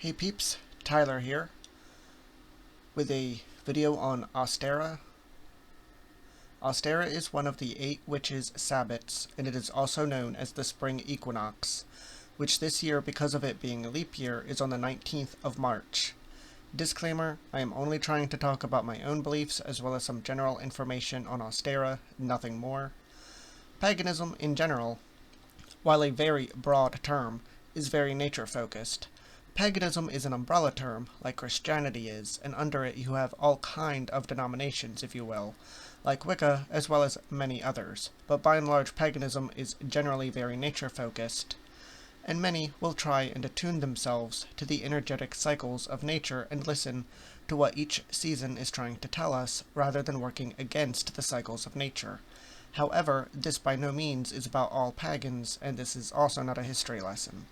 Hey peeps, Tyler here, with a video on Ostara. Ostara is one of the 8 witches' sabbats, and it is also known as the spring equinox, which this year, because of it being a leap year, is on the 19th of March. Disclaimer, I am only trying to talk about my own beliefs as well as some general information on Ostara, nothing more. Paganism in general, while a very broad term, is very nature-focused. Paganism is an umbrella term, like Christianity is, and under it you have all kind of denominations, if you will, like Wicca, as well as many others, but by and large paganism is generally very nature-focused, and many will try and attune themselves to the energetic cycles of nature and listen to what each season is trying to tell us, rather than working against the cycles of nature. However, this by no means is about all pagans, and this is also not a history lesson.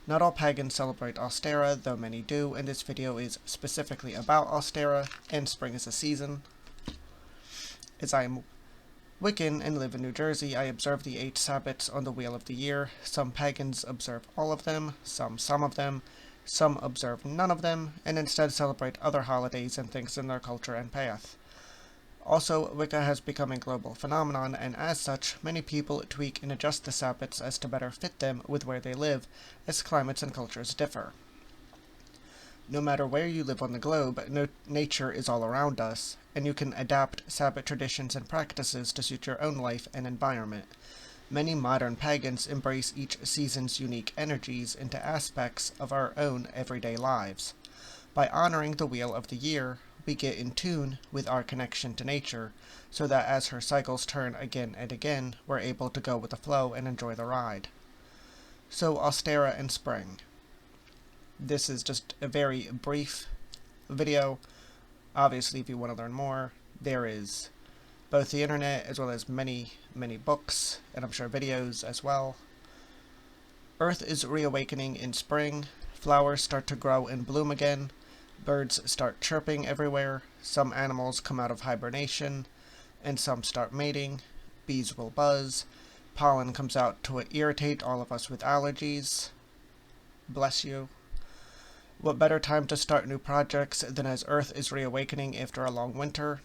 Not all pagans celebrate Ostara, though many do, and this video is specifically about Ostara and spring as a season. As I am Wiccan and live in New Jersey, I observe the 8 sabbats on the wheel of the year. Some pagans observe all of them, some of them, some observe none of them, and instead celebrate other holidays and things in their culture and path. Also, Wicca has become a global phenomenon, and as such, many people tweak and adjust the sabbats as to better fit them with where they live, as climates and cultures differ. No matter where you live on the globe, nature is all around us, and you can adapt sabbat traditions and practices to suit your own life and environment. Many modern pagans embrace each season's unique energies into aspects of our own everyday lives. By honoring the wheel of the year, we get in tune with our connection to nature, so that as her cycles turn again and again, we're able to go with the flow and enjoy the ride. So, Ostara and spring. This is just a very brief video. Obviously, if you want to learn more, there is both the internet as well as many books, and I'm sure videos as well. Earth is reawakening in spring. Flowers start to grow and bloom again. Birds start chirping everywhere, some animals come out of hibernation, and some start mating, bees will buzz, pollen comes out to irritate all of us with allergies. Bless you. What better time to start new projects than as Earth is reawakening after a long winter?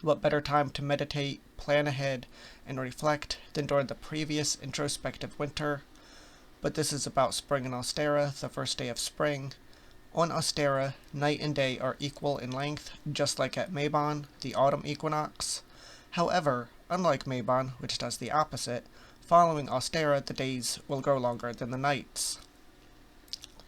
What better time to meditate, plan ahead, and reflect than during the previous introspective winter? But this is about spring and Ostara, the first day of spring. On Ostara, night and day are equal in length, just like at Mabon, the autumn equinox. However, unlike Mabon, which does the opposite, following Ostara the days will grow longer than the nights.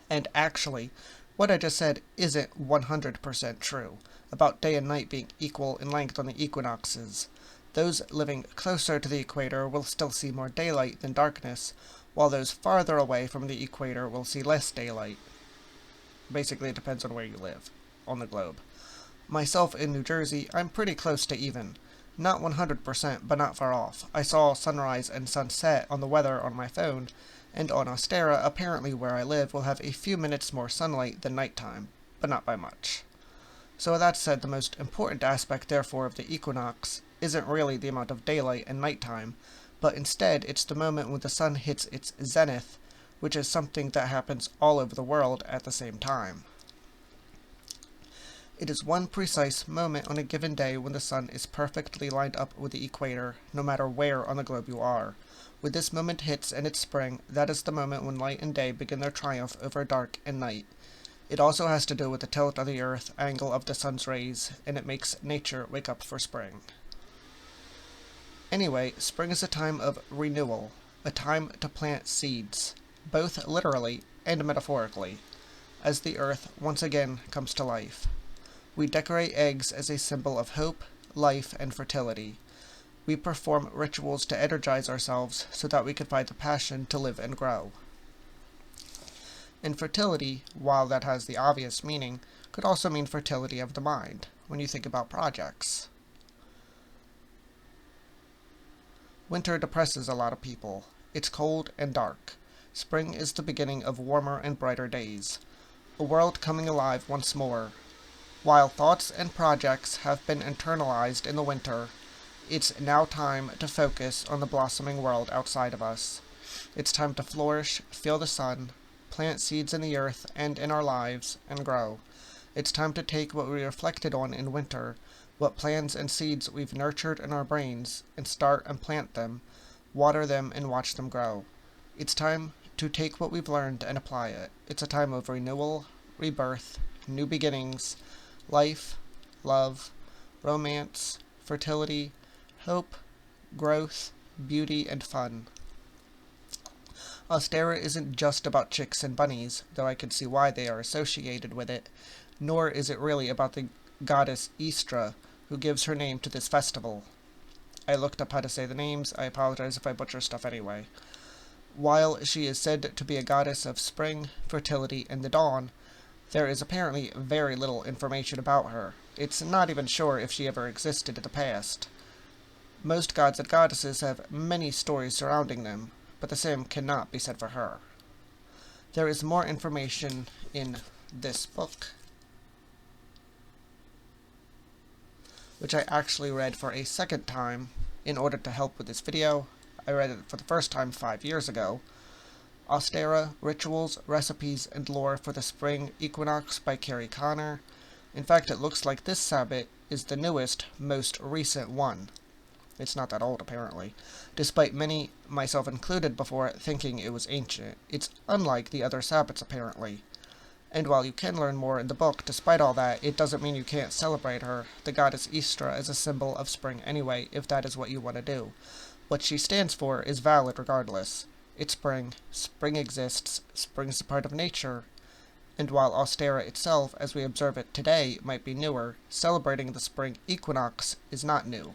And actually, what I just said isn't 100% true, about day and night being equal in length on the equinoxes. Those living closer to the equator will still see more daylight than darkness, while those farther away from the equator will see less daylight. Basically, it depends on where you live on the globe. Myself in New Jersey, I'm pretty close to even. Not 100%, but not far off. I saw sunrise and sunset on the weather on my phone, and on Ostara, apparently where I live, will have a few minutes more sunlight than nighttime, but not by much. So with that said, the most important aspect, therefore, of the equinox isn't really the amount of daylight and nighttime, but instead it's the moment when the sun hits its zenith, which is something that happens all over the world at the same time. It is one precise moment on a given day when the sun is perfectly lined up with the equator, no matter where on the globe you are. When this moment hits and it's spring, that is the moment when light and day begin their triumph over dark and night. It also has to do with the tilt of the earth, angle of the sun's rays, and it makes nature wake up for spring. Anyway, spring is a time of renewal, a time to plant seeds, both literally and metaphorically, as the earth once again comes to life. We decorate eggs as a symbol of hope, life, and fertility. We perform rituals to energize ourselves so that we can find the passion to live and grow. And fertility, while that has the obvious meaning, could also mean fertility of the mind, when you think about projects. Winter depresses a lot of people. It's cold and dark. Spring is the beginning of warmer and brighter days, a world coming alive once more. While thoughts and projects have been internalized in the winter, it's now time to focus on the blossoming world outside of us. It's time to flourish, feel the sun, plant seeds in the earth and in our lives, and grow. It's time to take what we reflected on in winter, what plans and seeds we've nurtured in our brains, and start and plant them, water them, and watch them grow. It's time to take what we've learned and apply it. It's a time of renewal, rebirth, new beginnings, life, love, romance, fertility, hope, growth, beauty, and fun. Ostara isn't just about chicks and bunnies, though I can see why they are associated with it, nor is it really about the goddess Ostara, who gives her name to this festival. I looked up how to say the names. I apologize if I butcher stuff anyway. While she is said to be a goddess of spring, fertility, and the dawn, there is apparently very little information about her. It's not even sure if she ever existed in the past. Most gods and goddesses have many stories surrounding them, but the same cannot be said for her. There is more information in this book, which I actually read for a second time in order to help with this video. I read it for the first time 5 years ago. Ostara, Rituals, Recipes, and Lore for the Spring Equinox by Carrie Connor. In fact, it looks like this Sabbath is the newest, most recent one. It's not that old, apparently, despite many, myself included before, thinking it was ancient. It's unlike the other Sabbaths, apparently. And while you can learn more in the book, despite all that, it doesn't mean you can't celebrate her, the goddess Ostara, as a symbol of spring anyway, if that is what you want to do. What she stands for is valid regardless. It's spring. Spring exists. Spring's a part of nature. And while Ostara itself, as we observe it today, might be newer, celebrating the spring equinox is not new.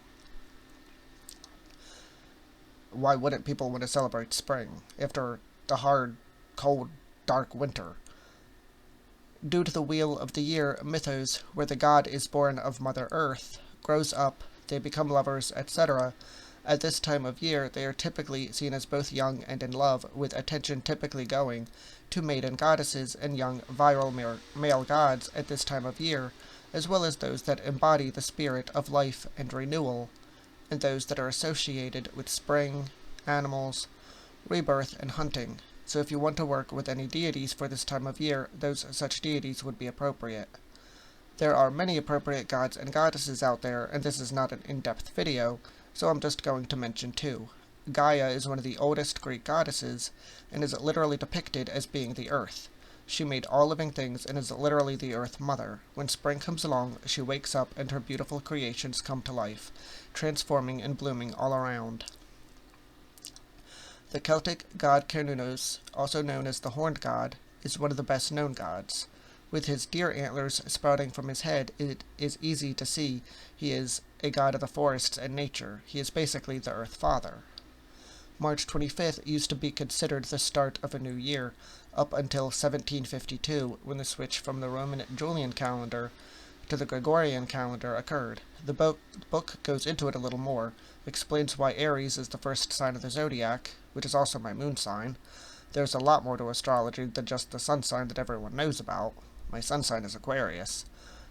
Why wouldn't people want to celebrate spring after the hard, cold, dark winter? Due to the Wheel of the Year mythos, where the god is born of Mother Earth, grows up, they become lovers, etc., at this time of year they are typically seen as both young and in love, with attention typically going to maiden goddesses and young virile male gods at this time of year, as well as those that embody the spirit of life and renewal, and those that are associated with spring, animals, rebirth, and hunting. So if you want to work with any deities for this time of year, those such deities would be appropriate. There are many appropriate gods and goddesses out there, and this is not an in-depth video, so I'm just going to mention two. Gaia is one of the oldest Greek goddesses, and is literally depicted as being the earth. She made all living things and is literally the Earth Mother. When spring comes along, she wakes up and her beautiful creations come to life, transforming and blooming all around. The Celtic god Cernunnos, also known as the Horned God, is one of the best known gods. With his deer antlers sprouting from his head, it is easy to see he is a god of the forests and nature. He is basically the Earth Father. March 25th used to be considered the start of a new year, up until 1752, when the switch from the Roman Julian calendar to the Gregorian calendar occurred. The book goes into it a little more, explains why Aries is the first sign of the zodiac, which is also my moon sign. There's a lot more to astrology than just the sun sign that everyone knows about. My sun sign is Aquarius.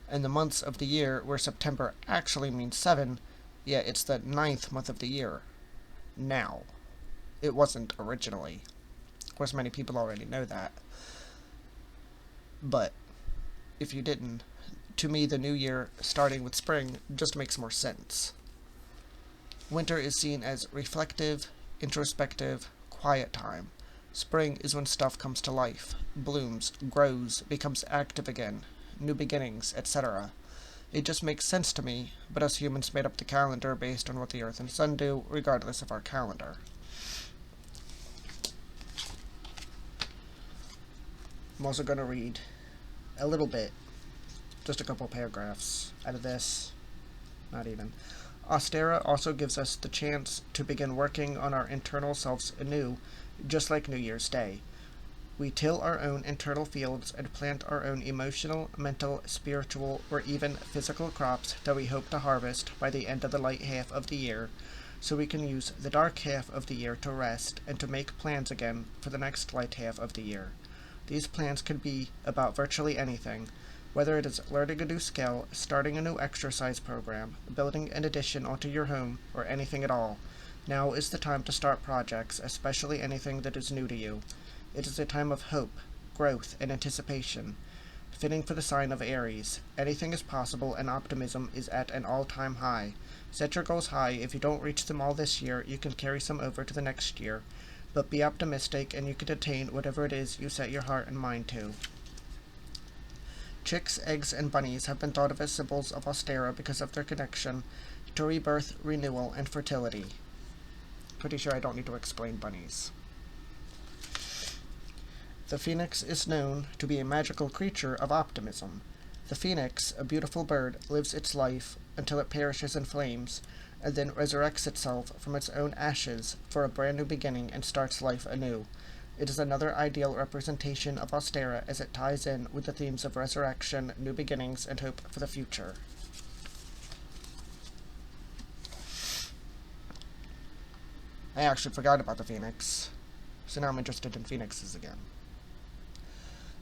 And the months of the year, where September actually means 7, yet it's the 9th month of the year. Now. It wasn't originally. Of course, many people already know that. But, if you didn't, to me the new year, starting with spring, just makes more sense. Winter is seen as reflective, introspective, quiet time. Spring is when stuff comes to life, blooms, grows, becomes active again, new beginnings, etc. It just makes sense to me, but us humans made up the calendar based on what the Earth and Sun do, regardless of our calendar. I'm also going to read a little bit, just a couple paragraphs out of this, not even. Ostara also gives us the chance to begin working on our internal selves anew, just like New Year's Day. We till our own internal fields and plant our own emotional, mental, spiritual, or even physical crops that we hope to harvest by the end of the light half of the year, so we can use the dark half of the year to rest and to make plans again for the next light half of the year. These plans could be about virtually anything, whether it is learning a new skill, starting a new exercise program, building an addition onto your home, or anything at all. Now is the time to start projects, especially anything that is new to you. It is a time of hope, growth and anticipation, fitting for the sign of Aries. Anything is possible and optimism is at an all-time high. Set your goals high. If you don't reach them all this year, you can carry some over to the next year. But be optimistic and you can attain whatever it is you set your heart and mind to. Chicks, eggs, and bunnies have been thought of as symbols of Ostara because of their connection to rebirth, renewal, and fertility. Pretty sure I don't need to explain bunnies. The phoenix is known to be a magical creature of optimism. The phoenix, a beautiful bird, lives its life until it perishes in flames, and then resurrects itself from its own ashes for a brand new beginning and starts life anew. It is another ideal representation of Ostara as it ties in with the themes of resurrection, new beginnings, and hope for the future. I actually forgot about the phoenix, so now I'm interested in phoenixes again.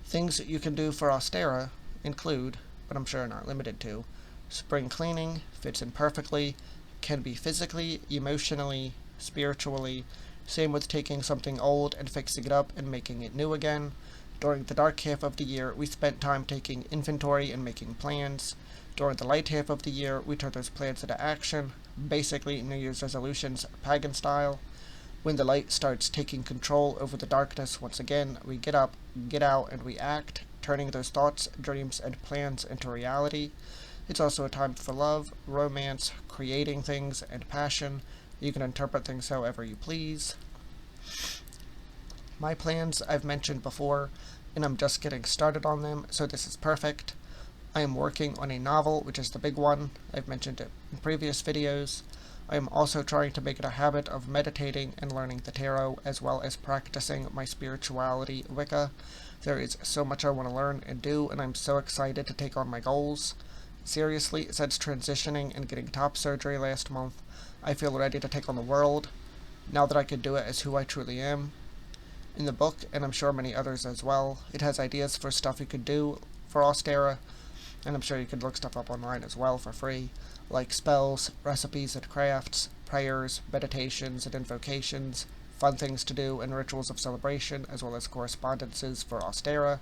Things you can do for Ostara include, but I'm sure not limited to, spring cleaning, fits in perfectly, can be physically, emotionally, spiritually. Same with taking something old and fixing it up and making it new again. During the dark half of the year, we spent time taking inventory and making plans. During the light half of the year, we turn those plans into action, basically New Year's resolutions, pagan style. When the light starts taking control over the darkness once again, we get up, get out, and we act, turning those thoughts, dreams, and plans into reality. It's also a time for love, romance, creating things, and passion. You can interpret things however you please. My plans I've mentioned before, and I'm just getting started on them, so this is perfect. I am working on a novel, which is the big one. I've mentioned it in previous videos. I am also trying to make it a habit of meditating and learning the tarot, as well as practicing my spirituality Wicca. There is so much I want to learn and do, and I'm so excited to take on my goals. Seriously, since transitioning and getting top surgery last month, I feel ready to take on the world, now that I can do it as who I truly am. In the book, and I'm sure many others as well, it has ideas for stuff you could do for Ostara, and I'm sure you could look stuff up online as well for free, like spells, recipes and crafts, prayers, meditations and invocations, fun things to do, and rituals of celebration, as well as correspondences for Ostara.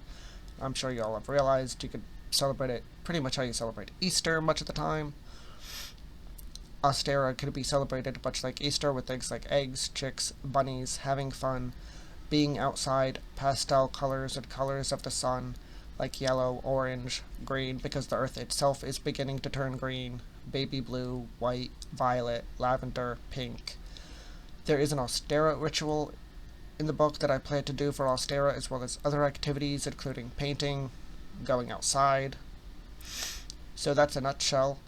I'm sure you all have realized you could celebrate it pretty much how you celebrate Easter much of the time. Ostara could be celebrated much like Easter with things like eggs, chicks, bunnies, having fun, being outside, pastel colors and colors of the sun, like yellow, orange, green, because the earth itself is beginning to turn green, baby blue, white, violet, lavender, pink. There is an Ostara ritual in the book that I plan to do for Ostara, as well as other activities including painting, going outside. So that's a nutshell.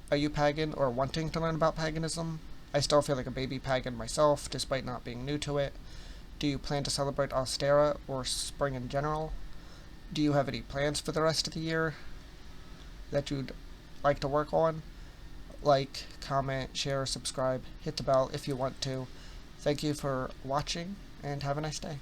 Are you pagan or wanting to learn about paganism? I still feel like a baby pagan myself, despite not being new to it. Do you plan to celebrate Ostara or spring in general? Do you have any plans for the rest of the year that you'd like to work on? Like, comment, share, subscribe, hit the bell if you want to. Thank you for watching, and have a nice day.